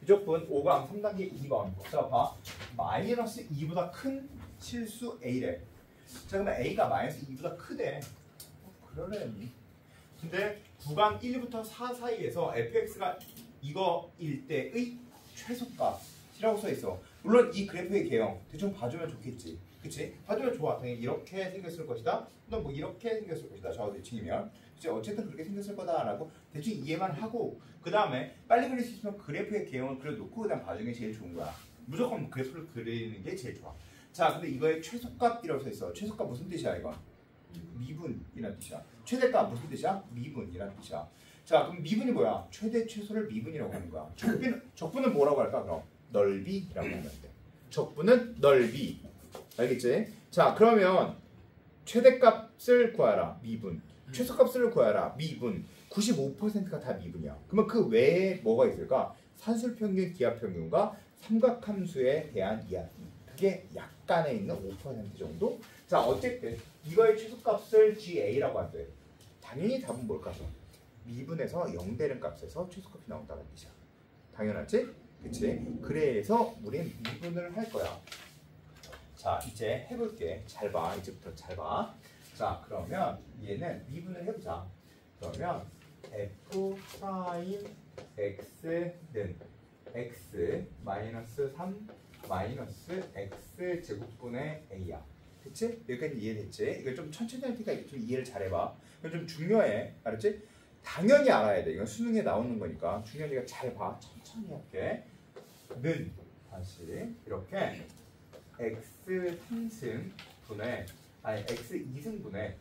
무조건 5가 3단계 2번. 자, 봐. 마이너스 2보다 큰 실수 A래. 자, 그러면 A가 마이너스 2보다 크대. 그러려니. 근데 구간 1부터 4 사이에서 fx가 이거일 때의 최소값이라고 써있어. 물론 이 그래프의 개형 대충 봐주면 좋겠지. 그치? 봐주면 좋아. 당연히 이렇게 생겼을 것이다. 또는 뭐 이렇게 생겼을 것이다. 좌우 대칭이면. 그치? 어쨌든 그렇게 생겼을 거다라고 대충 이해만 하고 그 다음에 빨리 그릴 수 있으면 그래프의 개형을 그려놓고 그 다음 봐주는 게 제일 좋은 거야. 무조건 그래프를 그리는 게 제일 좋아. 자, 근데 이거의 최소값이라고 써있어. 최소값 무슨 뜻이야 이건? 미분이라는 뜻이야. 최대값 무슨 뜻이야? 미분이라는 뜻이야. 자, 그럼 미분이 뭐야? 최대 최소를 미분이라고 하는 거야. 적분은 뭐라고 할까? 그럼 넓이라고 하면 돼. 적분은 넓이. 알겠지? 자, 그러면 최대값을 구하라. 미분. 최소값을 구하라. 미분. 95%가 다 미분이야. 그러면 그 외에 뭐가 있을까? 산술평균, 기하평균과 삼각함수에 대한 이야기. 그게 약간에 있는 5% 정도? 자, 어쨌든 이거의 최소값을 GA라고 한대. 당연히 답은 뭘까? 미분에서 0 되는 값에서 최소값이 나온다는 뜻이야. 당연하지? 그치? 그래서 우린 미분을 할 거야. 자, 이제 해볼게. 잘 봐. 이제부터 잘 봐. 자, 그러면 얘는 미분을 해보자. 그러면 f 프라임 x는 x 마이너스 3 마이너스 x 제곱분의 a야. 그치? 여기까지 이해됐지? 이거 좀 천천히 할 테니까 좀 이해를 잘해봐. 이거 좀 중요해. 알았지? 당연히 알아야 돼. 이건 수능에 나오는 거니까. 중요하니까 잘 봐. 천천히 할게. 는 다시 이렇게 x 3승분의 아니 x 2승분의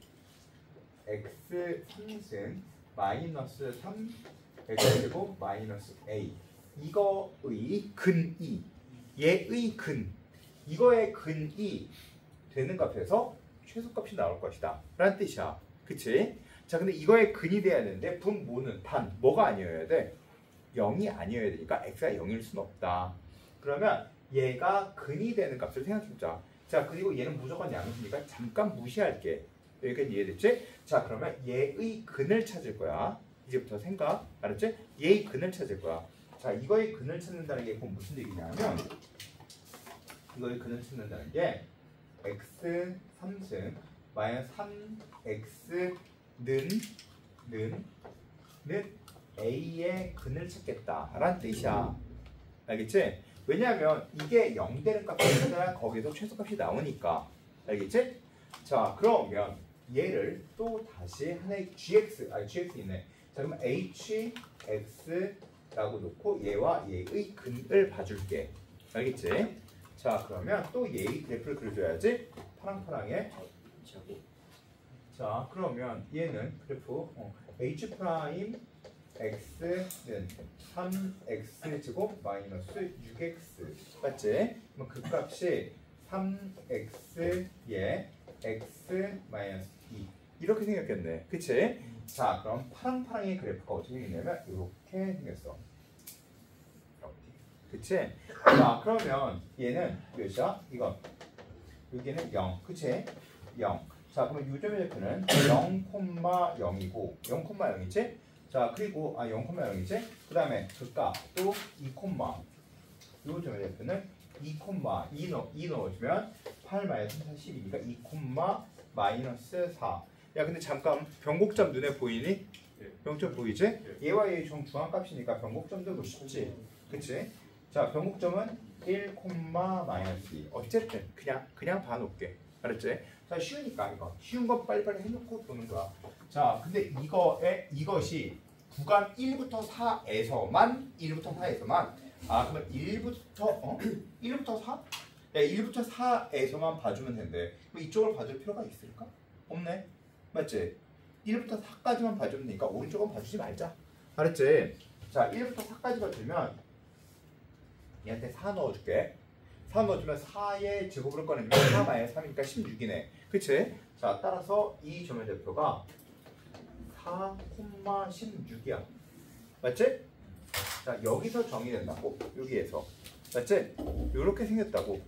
x 3승 마이너스 3 x제곱 마이너스 a 이거의 근이 얘의 근 이거의 근이 되는 값에서 최소값이 나올 것이다 라는 뜻이야. 그치? 자, 근데 이거의 근이 돼야 되는데 분모는 단 뭐가 아니어야 돼? 0이 아니어야 되니까 x가 0일 수는 없다. 그러면 얘가 근이 되는 값을 생각해보자. 자, 그리고 얘는 무조건 양수니까 잠깐 무시할게. 여기까지 이해됐지? 자, 그러면 얘의 근을 찾을 거야. 이제부터 생각. 알았지? 얘의 근을 찾을 거야. 자, 이거의 근을 찾는다는 게 그건 무슨 얘기냐면 이거의 근을 찾는다는 게 x 3승 마이너스 3x는 a의 근을 찾겠다라는 뜻이야. 알겠지? 왜냐하면 이게 0 되는 값을 찾아야 거기서 최소값이 나오니까. 알겠지? 자, 그러면 얘를 또 다시 하나의 gx 있네. 자, 그러면 hx라고 놓고 얘와 얘의 근을 봐줄게. 알겠지? 자, 그러면 또 얘의 그래프를 그려줘야지. 파랑파랑해. 자, 그러면 얘는 그래프 h 프라임 x는 3x 제곱 마이너스 6x 맞지? 그럼 그 값이 3x에 x 마이너스 2 이렇게 생겼겠네. 그치? 자, 그럼 파랑파랑의 그래프가 어떻게 생겼냐면 이렇게 생겼어. 그치? 자, 그러면 얘는 몇이야? 이건 여기는 0 그치? 0. 자, 그러면 요점의 좌표는 0,0이고 0,0이지? 자, 그리고 0,0이지? 그 다음에 그 값도 2, 요점의 좌표는 2, 넣어주면 8 마이너스 42니까 2, 마이너스 4. 야, 근데 잠깐 변곡점 눈에 보이니? 변곡점 보이지? 얘와 얘의 중앙값이니까 변곡점도 뭐 쉽지? 그치? 자, 변곡점은 1, 마이너스 2. 어쨌든 그냥 봐놓을게. 알았지? 자, 쉬우니까 이거 쉬운 거 빨리빨리 해놓고 보는 거야. 자, 근데 이것이 구간 1부터 4에서만 그러면 1부터 4? 야, 1부터 4에서만 봐주면 된대. 그럼 이쪽을 봐줄 필요가 있을까? 없네. 맞지? 1부터 4까지만 봐주면 되니까 오른쪽은 봐주지 말자. 알았지? 자, 1부터 4까지 봐주면 얘한테 4 넣어줄게. 4 넣어주면 4의 제곱으로 꺼내면 4 마이너스 3이니까 16이네. 그치? 자, 따라서 이 점의 대표가 4,16이야. 맞지? 자, 여기서 정의된다고. 여기에서. 맞지? 요렇게 생겼다고.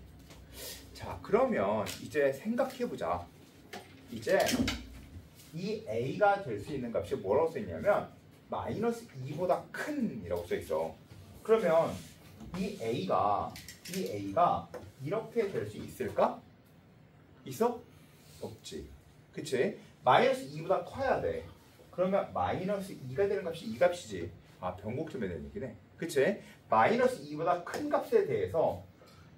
자, 그러면 이제 생각해보자. 이제 이 a가 될 수 있는 값이 뭐라고 써있냐면 마이너스 2보다 큰 이라고 써있어. 그러면 이 A가 이렇게 될 수 있을까? 있어? 없지. 그치? 마이너스 2보다 커야 돼. 그러면 마이너스 2가 되는 값이 이 값이지. 아, 변곡점에 되는 얘기네. 그치? 마이너스 2보다 큰 값에 대해서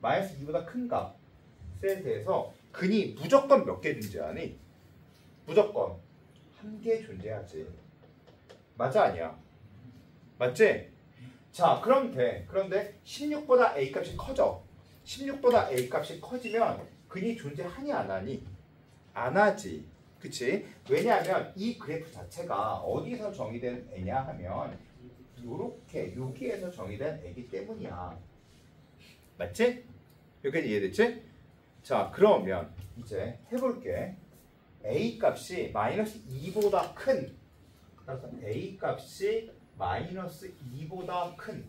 마이너스 2보다 큰 값에 대해서 근이 무조건 몇 개 존재하니? 무조건 한 개 존재하지. 맞아 아니야? 맞지? 자, 그럼 돼. 그런데 16보다 A 값이 커져. 16보다 A 값이 커지면 근이 존재하니 안 하니? 안 하지. 그치? 왜냐하면 이 그래프 자체가 어디서 정의된 애냐 하면 요렇게 여기에서 정의된 애기 때문이야. 맞지? 여기까지 이해됐지? 자, 그러면 이제 해볼게. A 값이 마이너스 2보다 큰, 따라서 A 값이 마이너스 2보다 큰,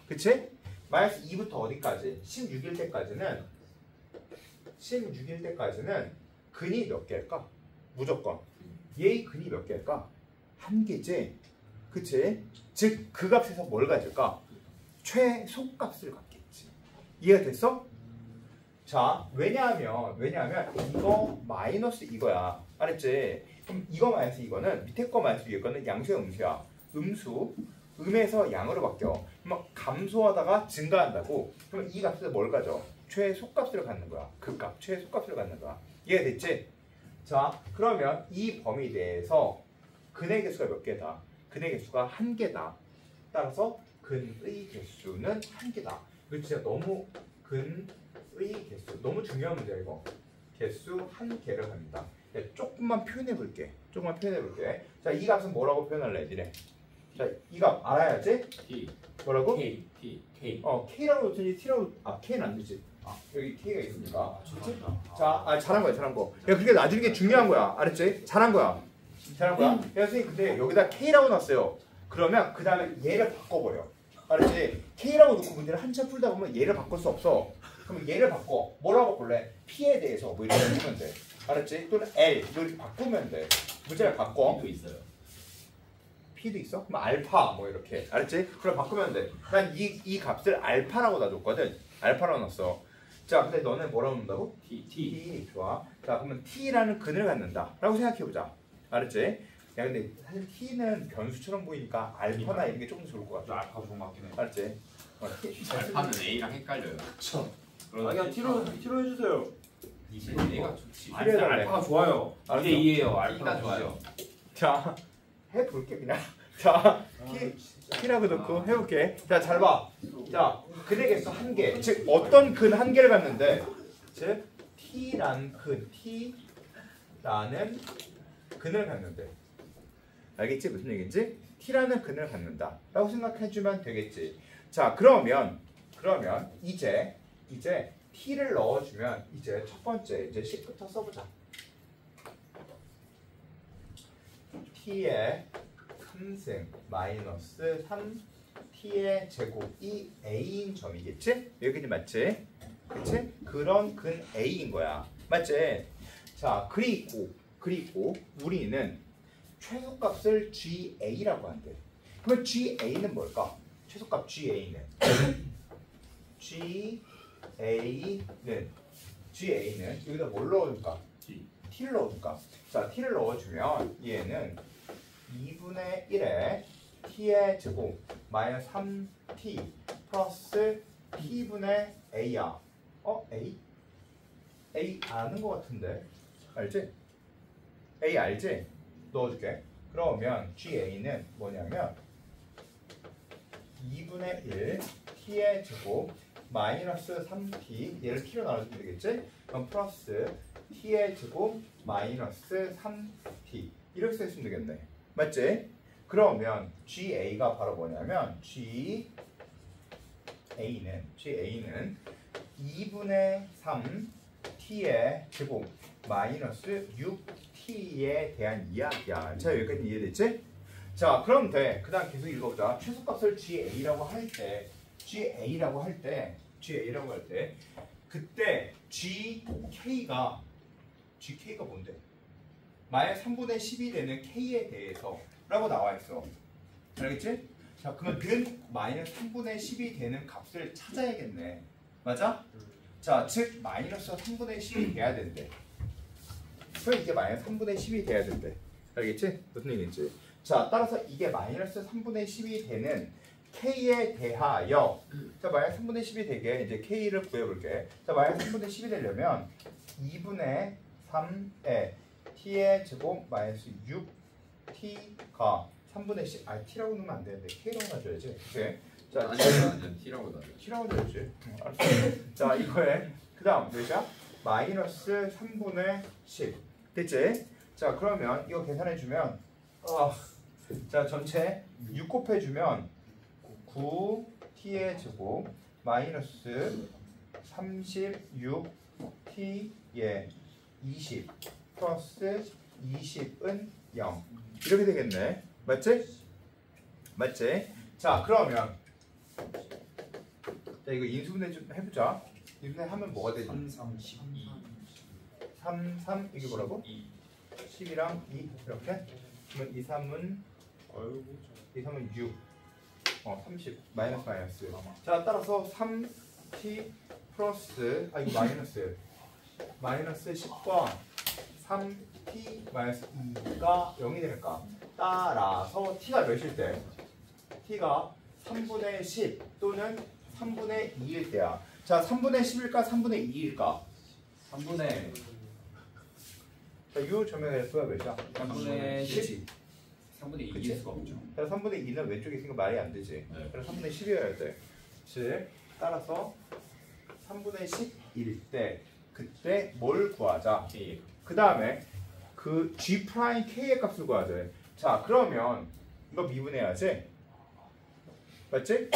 그치? 마이너스 2부터 어디까지? 16일 때까지는 근이 몇 개일까? 무조건 얘의 근이 몇 개일까? 한 개지. 그치? 즉 그 값에서 뭘 가질까? 최소값을 갖겠지. 이해가 됐어? 자, 왜냐하면 이거 마이너스 이거야. 알았지? 그럼 이거 마이너스 이거는 밑에 거 마이너스 위에 거는 양수야 음수야? 음수. 음에서 양으로 바뀌어. 그럼 감소하다가 증가한다고. 그럼 이 값에서 뭘 가져? 최소값을 갖는 거야. 그 값, 최소값을 갖는 거야. 이해가 됐지? 자, 그러면 이 범위 내에서 근의 개수가 몇 개다? 근의 개수가 한 개다. 따라서 근의 개수는 한 개다. 이거 진짜 너무 근의 개수 너무 중요한 문제야 이거. 개수 한 개를 합니다. 조금만 표현해 볼게. 자, 이 값은 뭐라고 표현할래, 니네? 자, 이 값 알아야지. T. 뭐라고? K. K라고 놓든지 T라고. K는 안 되지. 여기 K가 있으니까. 자, 잘한 거. 야, 그게 나중에 게 중요한 거야. 알았지? 잘한 거야. 야, 선생님, 근데 여기다 K라고 놨어요. 그러면 그 다음에 얘를 바꿔버려. 알았지? K라고 놓고 문제를 한참 풀다 보면 얘를 바꿀 수 없어. 그럼 얘를 바꿔. 뭐라고 바꿀래? P에 대해서 뭐 이렇게 바꾸면 돼. 알았지? 또는 L 이렇게 바꾸면 돼. 문제를 바꿔. P도 있어요. P도 있어? 그럼 알파 뭐 이렇게. 알았지? 그럼 바꾸면 돼. 난 이 값을 알파라고 놔줬거든. 알파라고 놨어. 자, 근데 너는 뭐라고 놓는다고? T. 좋아. 자, 그러면 T라는 근을 갖는다 라고 생각해보자. 알았지? 야, 근데 사실 T는 변수처럼 보이니까 알파나 이런 게 조금 더 좋을 것 같아. 알파 좋은 것 같긴 해. 알았지? 알파는 A랑 헷갈려요. 그쵸. 그냥 T로 해주세요. A가 좋지. T로 해달래. 알파가 좋아요. 알았어. 2대2예요. T가 좋아요. 자, 해볼게 그냥. 자, T라고 넣고 해볼게. 자, 잘 봐. 자, 근의 개수 한 개. 즉 어떤 근 한 개를 갖는데, 즉 T라는 근을 갖는데. 알겠지? 무슨 얘기인지? T라는 근을 갖는다 라고 생각해주면 되겠지. 자, 그러면 이제 T를 넣어주면 이제 첫 번째 이제 10부터 써보자. T의 3승 마이너스 3 T의 제곱이 A인 점이겠지? 여기까지 맞지? 그치? 그런 근 A인 거야. 맞지? 자, 그리고 우리는 최소값을 GA라고 한대. 그럼 GA는 뭘까? 최소값 GA는 GA는 여기다 뭘 넣어줄까? T를 넣어줄까? 자, T를 넣어주면 얘는 2분의 1에 T의 제곱 마이너스 3T 플러스 T분의 A야. A 아는 것 같은데 알지? A 알지? 넣어줄게. 그러면 GA는 뭐냐면 2분의 1 T의 제곱 마이너스 3T 얘를 T로 나눠주면 되겠지? 그럼 플러스 T의 제곱 마이너스 3T 이렇게 써있으면 되겠네. 맞지? 그러면 GA가 바로 뭐냐면 GA는 2분의 3 T의 제곱 마이너스 6T에 대한 이야기야. 자, 여기까지 이해됐지? 자, 그럼 돼. 그 다음 계속 읽어보자. 최소값을 GA라고 할 때 그때 GK가 뭔데? 마이너스 3분의 10이 되는 K에 대해서 라고 나와 있어. 알겠지? 자, 그러면 는 마이너스 3분의 10이 되는 값을 찾아야겠네. 맞아? 자, 즉 마이너스 3분의 10이 돼야 된대. 그럼 이게 마이너스 3분의 10이 돼야 된대. 알겠지? 무슨 얘기인지. 자, 따라서 이게 마이너스 3분의 10이 되는 k에 대하여 자, 마이너스 3분의 10이 되게 이제 k를 구해볼게. 자, 마이너스 3분의 10이 되려면 2분의 3에 t의 제곱 마이너스 6t가 3분의 10 t라고 넣으면 안 되는데 k라고 놔줘야지. 그치? 자, 아니면 t라고 나죠. t라고 놔줘야지. 알았어. 자, 이거에 그 다음 몇이야? 마이너스 3분의 10 됐지? 자, 그러면 이거 계산해주면 자, 전체 6 곱해주면 9t의 제곱 마이너스 36t의 20 플러스 20은 0 이렇게 되겠네. 맞지? 맞지? 자, 그러면 자, 이거 인수분해 좀 해보자. 인수분해 하면 뭐가 되지? 3, 3, 12 3, 3 이게 뭐라고? 10이랑 2 이렇게? 그러면 2, 3은 아이고 2, 3은 6 30 마이너스 마이너스 자, 따라서 3t 플러스 이거 마이너스 10과 3t 마이너스 2가 0이 될까? 따라서 t가 몇일 때? t가 3분의 10 또는 3분의 2일 때야. 자, 3분의 10일까 3분의 2일까? 3분의 자, 요 점의 수가 몇이야? 3분의 10. 3분의 그치? 2일 수가 없죠. 자, 3분의 2는 왼쪽에 있으니까 말이 안 되지. 네. 그래서 3분의 10이어야 돼. 즉, 따라서 3분의 10일 때 그때 뭘 구하자? k 그 다음에 그 g 프라임 k의 값을 구해야 돼. 자, 그러면 이거 미분해야지. 맞지?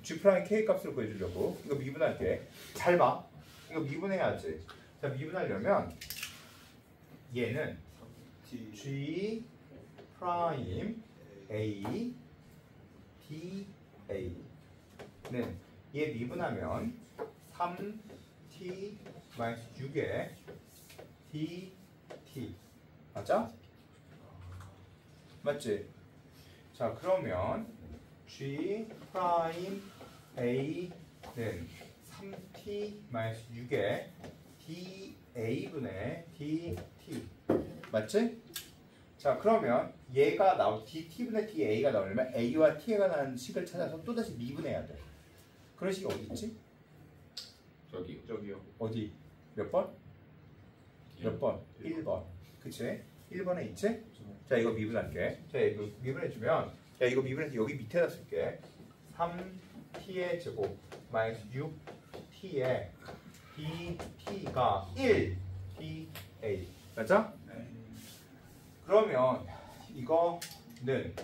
g 프라임 k 값을 구해주려고 이거 미분할게. 잘 봐. 이거 미분해야지. 자, 미분하려면 얘는 g 프라임 a d a는 얘 미분하면 3t 마이너스 6에 dt 맞아? 맞지? 자, 그러면 g 프라임 a는 3t 마이너스 6에 da분의 dt 맞지? 자, 그러면 얘가 dt분의 da가 나오려면 a와 t가 나는 식을 찾아서 또다시 미분해야 돼. 그런 식이 어디 있지? 저기요 어디? 몇 번? 몇 번? 1번. 그치? 1번에 있지? 자, 이거 미분할게. 자, 이거 미분해주면 자, 이거 미분해서 여기 밑에다 쓸게. 3t의 제곱 마이너스 6t의 dt가 1 da 맞아? 네. 그러면 이거는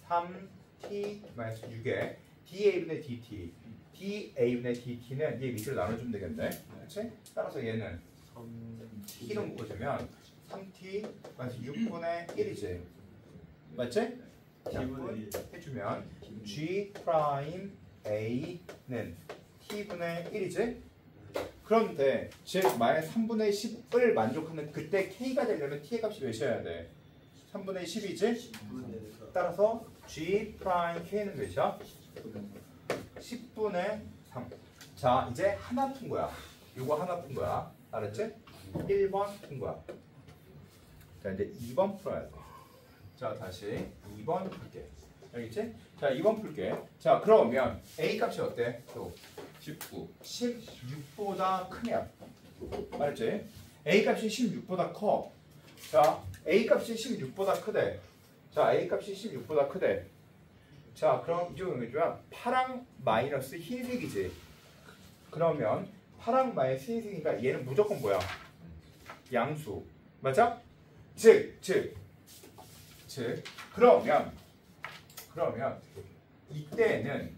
3t 마이너스 6에 da분의 dt da분의 dt는 얘 밑으로 나눠주면 되겠네. 그렇지? 따라서 얘는 t로 묶어주면 3t 마이너스 6분의 1이지. 맞지? T분의 해주면 g 프라임 a는 t분의 1이지. 그런데 즉 마이너스 3분의 10을 만족하는 그때 k가 되려면 t의 값이 몇이어야 돼? 3분의 10이지? 따라서 g 프라임 k는 몇이야? 10분의 3. 자, 이제 하나 푼 거야. 이거 하나 푼 거야. 알았지? 1번 푼 거야. 자, 이제 2번 풀어야 돼. 자, 다시 2번 풀게. 알겠지? 자, 2번 풀게. 자, 그러면 a 값이 어때? 또 19 16보다 크면 알았지? a 값이 16보다 커. 자, a 값이 16보다 크대. 자, a 값이 16보다 크대. 자, 그럼 이쪽은 해주면 파랑 마이너스 흰색이지. 그러면 파랑 마이너스 흰색이니까 얘는 무조건 뭐야? 양수. 맞아? 즉 그러면 이때는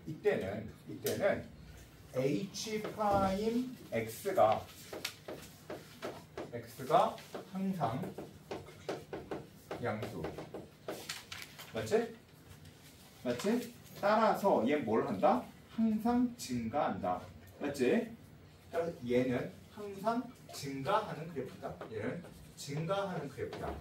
h 프라임 x가 항상 양수. 맞지? 따라서 얘는 뭘 한다? 항상 증가한다. 맞지? 따라서 얘는 항상 증가하는 그래프다. 얘는 증가하는 그래프다.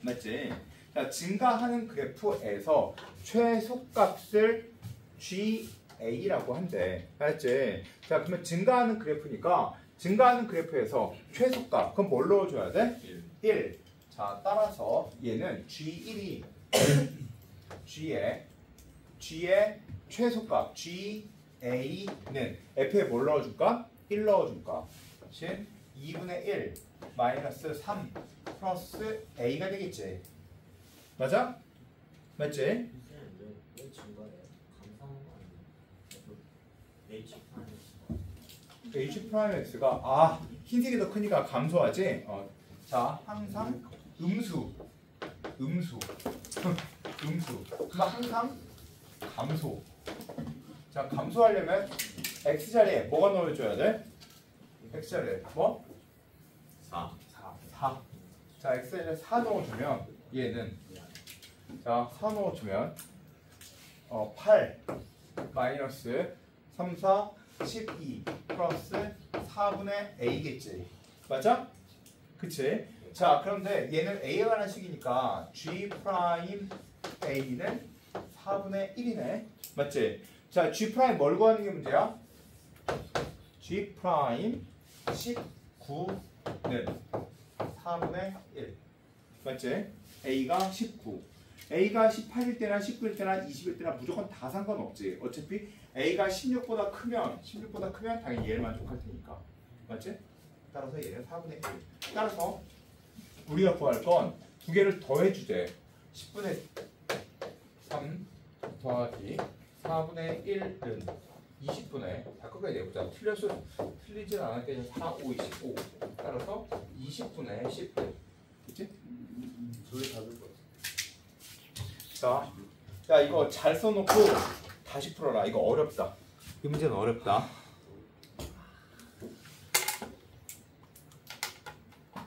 맞지? 자, 증가하는 그래프에서 최소값을 GA라고 한대. 알았지? 자, 그러면 증가하는 그래프니까 증가하는 그래프에서 최소값 그럼 뭘 넣어줘야 돼? 1. 자, 따라서 얘는 G1이 G의 최소값 GA는 F에 뭘 넣어줄까? 1 넣어줄까? 즉 2분의 1 마이너스 3 플러스 A가 되겠지. 맞아? 맞지? 왜 증가해? 감사한 거 아니야? H H'X가 흰색이 더 크니까 감소하지? 자, 항상 음수 그럼 항상 감소. 자, 감소하려면 X자리에 뭐가 넣어줘야 돼? X자리에 뭐? 4. 4. 자, X자리에 4 넣어주면 얘는 자, 4 넣어주면 8 마이너스 3, 4, 12 플러스 4분의 A겠지. 맞아? 그치? 자, 그런데 얘는 A에 관한 식이니까 G 프라임 A는 4분의 1이네. 맞지? 자, G 프라임 뭘 구하는 게 문제야? G 프라임 19는 4분의 1. 맞지? A가 19. A가 18일 때나 19일 때나 20일 때나 무조건 다 상관없지. 어차피 A가 16보다 크면 당연히 얘를 만족할 테니까. 맞지? 따라서 얘는 4분의 1. 따라서 우리가 구할 건 두 개를 더해주재. 10분의 3 더하기 4분의 1은 20분의 바꿔야 되보자. 틀리진 않았게 4, 5, 25. 따라서 20분의 10분. 그치? 둘이 다를 거 자, 야 이거 잘 써놓고 다시 풀어라. 이거 어렵다. 이 문제는 어렵다.